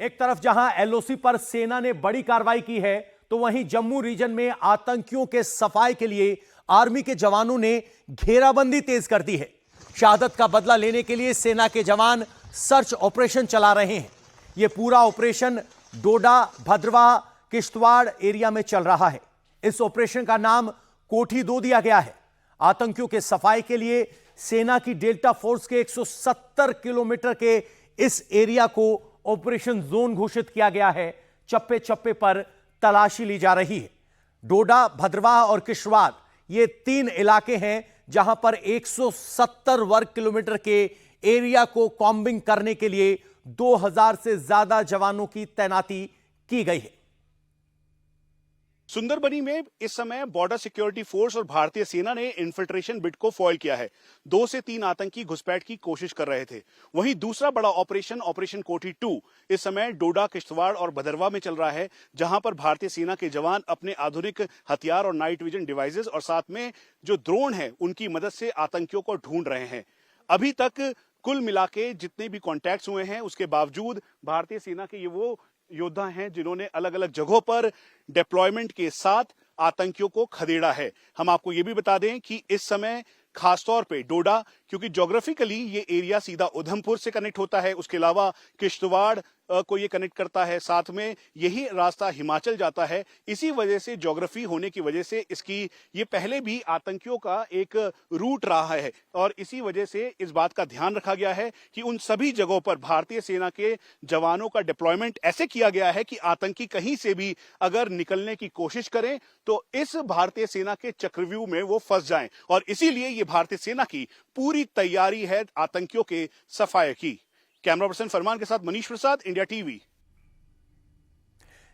एक तरफ जहां एलओसी पर सेना ने बड़ी कार्रवाई की है, तो वहीं जम्मू रीजन में आतंकियों के सफाए के लिए आर्मी के जवानों ने घेराबंदी तेज कर दी है। शहादत का बदला लेने के लिए सेना के जवान सर्च ऑपरेशन चला रहे हैं। यह पूरा ऑपरेशन डोडा, भद्रवाह, किश्तवाड़ एरिया में चल रहा है। इस ऑपरेशन का नाम कोठी 2 दिया गया है। आतंकियों के सफाई के लिए सेना की डेल्टा फोर्स के 170 किलोमीटर के इस एरिया को ऑपरेशन जोन घोषित किया गया है। चप्पे चप्पे पर तलाशी ली जा रही है। डोडा, भद्रवाह और किश्तवाड़ ये 3 इलाके हैं जहां पर 170 वर्ग किलोमीटर के एरिया को कॉम्बिंग करने के लिए 2000 से ज्यादा जवानों की तैनाती की गई है। सुंदरबनी में इस समय बॉर्डर सिक्योरिटी फोर्स और भारतीय सेना ने इन्फिल्ट्रेशन बिट को फॉइल किया है। 2 से 3 आतंकी घुसपैठ की कोशिश कर रहे थे। वहीं दूसरा बड़ा ऑपरेशन कोठी 2 इस समय डोडा, किश्तवाड़ और भदरवाह में चल रहा है, जहां पर भारतीय सेना के जवान अपने आधुनिक हथियार और नाइट विजन डिवाइसेस और साथ में जो ड्रोन है उनकी मदद से आतंकियों को ढूंढ रहे हैं। अभी तक कुल मिला के जितने भी कॉन्टैक्ट्स हुए हैं उसके बावजूद भारतीय सेना के ये वो योद्धा हैं जिन्होंने अलग अलग जगहों पर डिप्लॉयमेंट के साथ आतंकियों को खदेड़ा है। हम आपको यह भी बता दें कि इस समय खासतौर पे डोडा, क्योंकि ज्योग्राफिकली ये एरिया सीधा उधमपुर से कनेक्ट होता है, उसके अलावा किश्तवाड़ को ये कनेक्ट करता है, साथ में यही रास्ता हिमाचल जाता है। इसी वजह से ज्योग्राफी होने की वजह से इसकी ये पहले भी आतंकियों का एक रूट रहा है और इसी वजह से इस बात का ध्यान रखा गया है कि उन सभी जगहों पर भारतीय सेना के जवानों का डिप्लॉयमेंट ऐसे किया गया है कि आतंकी कहीं से भी अगर निकलने की कोशिश करें तो इस भारतीय सेना के चक्रव्यूह में वो फंस जाएं और इसीलिए ये भारतीय सेना की पूरी तैयारी है आतंकियों के सफाये की। कैमरा पर्सन फरमान के साथ मनीष प्रसाद, इंडिया टीवी।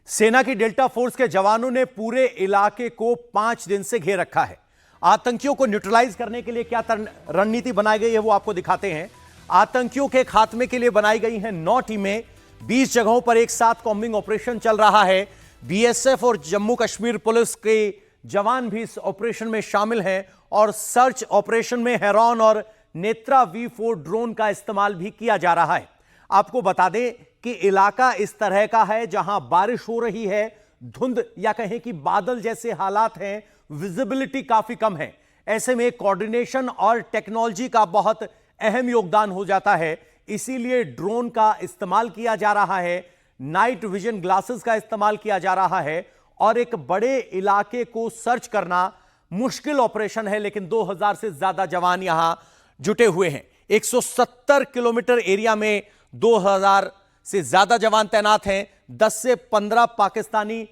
सेना की डेल्टा फोर्स के जवानों ने पूरे इलाके को 5 दिन से घेर रखा है। आतंकियों को न्यूट्रलाइज करने के लिए क्या रणनीति बनाई गई है वो आपको दिखाते हैं। आतंकियों के खात्मे के लिए बनाई गई हैं 9 टीमें। 20 जगहों पर एक साथ कॉम्बिंग ऑपरेशन चल रहा है। बीएसएफ और जम्मू कश्मीर पुलिस के जवान भी इस ऑपरेशन में शामिल हैं और सर्च ऑपरेशन में हेरॉन और नेत्रा V4 ड्रोन का इस्तेमाल भी किया जा रहा है। आपको बता दें कि इलाका इस तरह का है जहां बारिश हो रही है, धुंध या कहें कि बादल जैसे हालात हैं, विजिबिलिटी काफी कम है। ऐसे में कोऑर्डिनेशन और टेक्नोलॉजी का बहुत अहम योगदान हो जाता है। इसीलिए ड्रोन का इस्तेमाल किया जा रहा है, नाइट विजन ग्लासेस का इस्तेमाल किया जा रहा है और एक बड़े इलाके को सर्च करना मुश्किल ऑपरेशन है, लेकिन 2000 से ज्यादा जवान यहां जुटे हुए हैं। 170 किलोमीटर एरिया में 2000 से ज्यादा जवान तैनात हैं। 10 से 15 पाकिस्तानी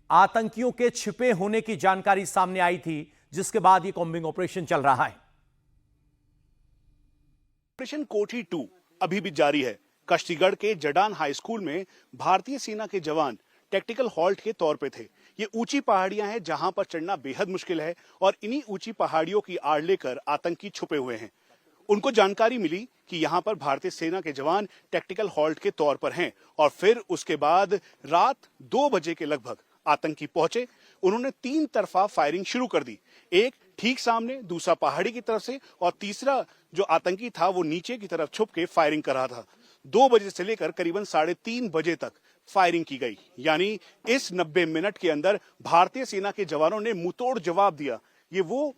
आतंकियों के छिपे होने की जानकारी सामने आई थी, जिसके बाद यह कॉम्बिंग ऑपरेशन चल रहा है। ऑपरेशन कोठी 2 अभी भी जारी है। कश्तीगढ़ के जडान हाई स्कूल में भारतीय सेना के जवान टैक्टिकल हॉल्ट के तौर पे थे। ये ऊंची पहाड़ियां हैं जहां पर चढ़ना बेहद मुश्किल है और इन्हीं ऊंची पहाड़ियों की आड़ लेकर आतंकी छुपे हुए हैं। उनको जानकारी मिली कि यहां पर भारतीय सेना के जवान टैक्टिकल हॉल्ट के तौर पर हैं और फिर उसके बाद रात 2 बजे के लगभग आतंकी पहुंचे। उन्होंने 3 तरफा फायरिंग शुरू कर दी। एक ठीक सामने, दूसरा पहाड़ी की तरफ से और तीसरा जो आतंकी था वो नीचे की तरफ छुप के फायरिंग कर रहा था। 2 बजे से लेकर करीबन 3:30 बजे तक फायरिंग की गई। यानी इस 90 मिनट के अंदर भारतीय सेना के जवानों ने मुंहतोड़ जवाब दिया। ये वो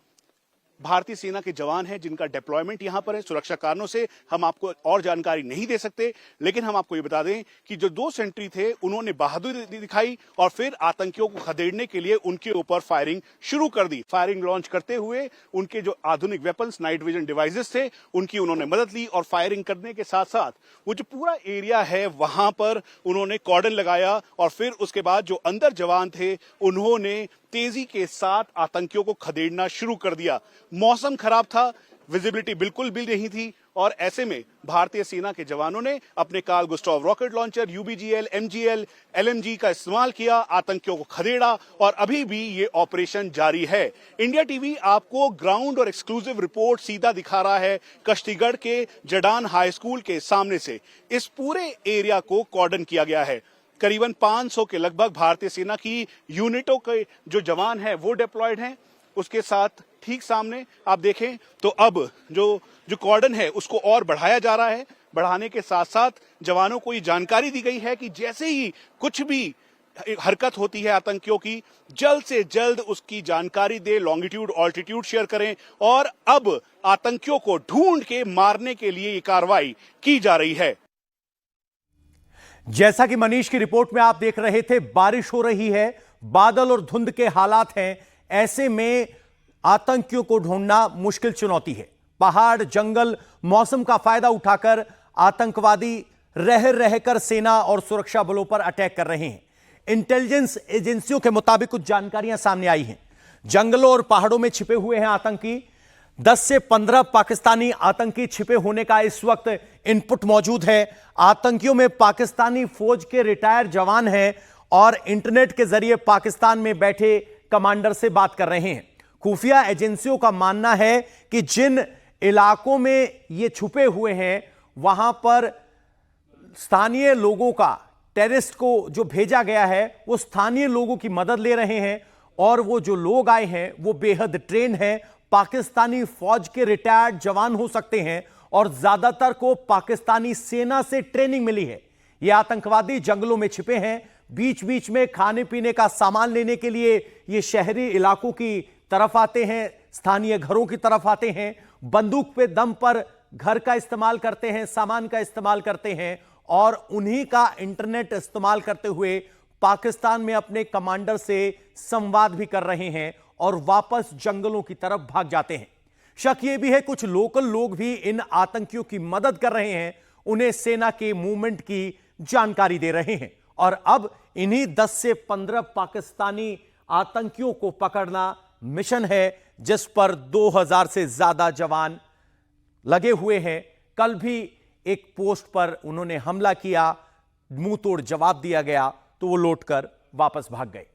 भारतीय सेना के जवान हैं जिनका डिप्लॉयमेंट यहां पर है। सुरक्षा कारणों से हम आपको और जानकारी नहीं दे सकते, लेकिन हम आपको ये बता दें कि जो 2 सेंट्री थे उन्होंने बहादुरी दिखाई और फिर आतंकियों को खदेड़ने के लिए उनके ऊपर फायरिंग शुरू कर दी। फायरिंग लॉन्च करते हुए उनके जो आधुनिक वेपन्स, नाइट विजन डिवाइसेस थे, उनकी उन्होंने मदद ली और फायरिंग करने के साथ साथ वो जो पूरा एरिया है वहां पर उन्होंने कॉर्डन लगाया और फिर उसके बाद जो अंदर जवान थे उन्होंने तेजी के साथ आतंकियों को खदेड़ना शुरू कर दिया। मौसम खराब था, विजिबिलिटी बिल्कुल भी नहीं थी और ऐसे में भारतीय सेना के जवानों ने अपने Carl Gustav rocket launcher, UBGL, MGL, LMG का इस्तेमाल किया, आतंकियों को खदेड़ा और अभी भी ये ऑपरेशन जारी है। इंडिया टीवी आपको ग्राउंड और एक्सक्लूसिव रिपोर्ट सीधा दिखा रहा है कश्तीगढ़ के जडान हाई स्कूल के सामने से। इस पूरे एरिया को कॉर्डन किया गया है। करीबन 500 के लगभग भारतीय सेना की यूनिटों के जो जवान हैं वो डिप्लॉयड हैं। उसके साथ ठीक सामने आप देखें तो अब जो कॉर्डन है उसको और बढ़ाया जा रहा है। बढ़ाने के साथ साथ जवानों को ये जानकारी दी गई है कि जैसे ही कुछ भी हरकत होती है आतंकियों की, जल्द से जल्द उसकी जानकारी दे, लॉन्गिट्यूड ऑल्टीट्यूड शेयर करें। और अब आतंकियों को ढूंढ के मारने के लिए ये कार्रवाई की जा रही है। जैसा कि मनीष की रिपोर्ट में आप देख रहे थे, बारिश हो रही है, बादल और धुंध के हालात हैं। ऐसे में आतंकियों को ढूंढना मुश्किल चुनौती है। पहाड़, जंगल, मौसम का फायदा उठाकर आतंकवादी रह रहकर सेना और सुरक्षा बलों पर अटैक कर रहे हैं। इंटेलिजेंस एजेंसियों के मुताबिक कुछ जानकारियां सामने आई हैं। जंगलों और पहाड़ों में छिपे हुए हैं आतंकी। 10 से 15 पाकिस्तानी आतंकी छिपे होने का इस वक्त इनपुट मौजूद है। आतंकियों में पाकिस्तानी फौज के रिटायर्ड जवान हैं और इंटरनेट के जरिए पाकिस्तान में बैठे कमांडर से बात कर रहे हैं। खुफिया एजेंसियों का मानना है कि जिन इलाकों में ये छुपे हुए हैं, वहां पर स्थानीय लोगों का, टेररिस्ट को जो भेजा गया है, वो स्थानीय लोगों की मदद ले रहे हैं। और वो जो लोग आए हैं वो बेहद ट्रेन हैं, पाकिस्तानी फौज के रिटायर्ड जवान हो सकते हैं और ज्यादातर को पाकिस्तानी सेना से ट्रेनिंग मिली है। ये आतंकवादी जंगलों में छिपे हैं। बीच बीच में खाने पीने का सामान लेने के लिए ये शहरी इलाकों की तरफ आते हैं, स्थानीय घरों की तरफ आते हैं। बंदूक पे दम पर घर का इस्तेमाल करते हैं, सामान का इस्तेमाल करते हैं और उन्हीं का इंटरनेट इस्तेमाल करते हुए पाकिस्तान में अपने कमांडर से संवाद भी कर रहे हैं और वापस जंगलों की तरफ भाग जाते हैं। शक यह भी है कुछ लोकल लोग भी इन आतंकियों की मदद कर रहे हैं, उन्हें सेना के मूवमेंट की जानकारी दे रहे हैं। और अब इन्हीं 10 से 15 पाकिस्तानी आतंकियों को पकड़ना मिशन है, जिस पर 2000 से ज्यादा जवान लगे हुए हैं। कल भी एक पोस्ट पर उन्होंने हमला किया, मुंह तोड़ जवाब दिया गया तो वो लौटकर वापस भाग गए।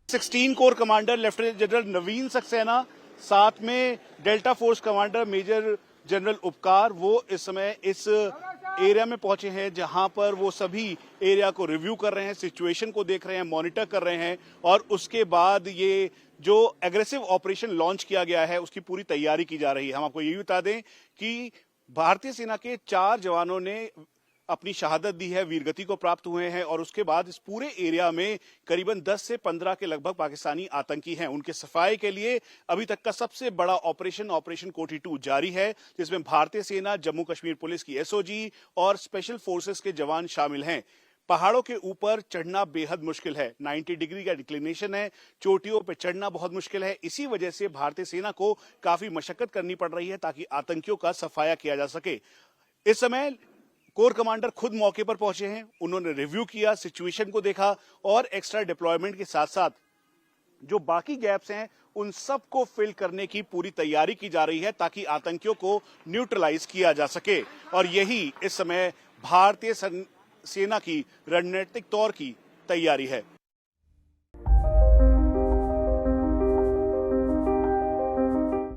16 corps commander lieutenant general Naveen Saxena, साथ में delta force commander major general Upkar, वो इस समय इस एरिया में पहुंचे हैं जहां पर वो सभी एरिया को रिव्यू कर रहे हैं, सिचुएशन को देख रहे हैं, मॉनिटर कर रहे हैं। और उसके बाद ये जो एग्रेसिव ऑपरेशन लॉन्च किया गया है उसकी पूरी तैयारी की जा रही है। हम आपको ये भी बता दें कि भारतीय सेना के 4 जवानों ने अपनी शहादत दी है, वीरगति को प्राप्त हुए हैं। और उसके बाद इस पूरे एरिया में करीबन 10 से 15 के लगभग पाकिस्तानी आतंकी हैं। उनके सफाई के लिए अभी तक का सबसे बड़ा ऑपरेशन कोठी 2 जारी है, जिसमें भारतीय सेना, जम्मू कश्मीर पुलिस की एसओजी और स्पेशल फोर्सेस के जवान शामिल हैं। पहाड़ों के ऊपर चढ़ना बेहद मुश्किल है, 90 डिग्री का डिक्लिनेशन है, चोटियों पर चढ़ना बहुत मुश्किल है। इसी वजह से भारतीय सेना को काफी मशक्कत करनी पड़ रही है ताकि आतंकियों का सफाया किया जा सके। इस समय कोर कमांडर खुद मौके पर पहुंचे हैं, उन्होंने रिव्यू किया, सिचुएशन को देखा और एक्स्ट्रा डिप्लॉयमेंट के साथ साथ जो बाकी गैप्स हैं उन सबको फिल करने की पूरी तैयारी की जा रही है ताकि आतंकियों को न्यूट्रलाइज किया जा सके। और यही इस समय भारतीय सेना की रणनीतिक तौर की तैयारी है।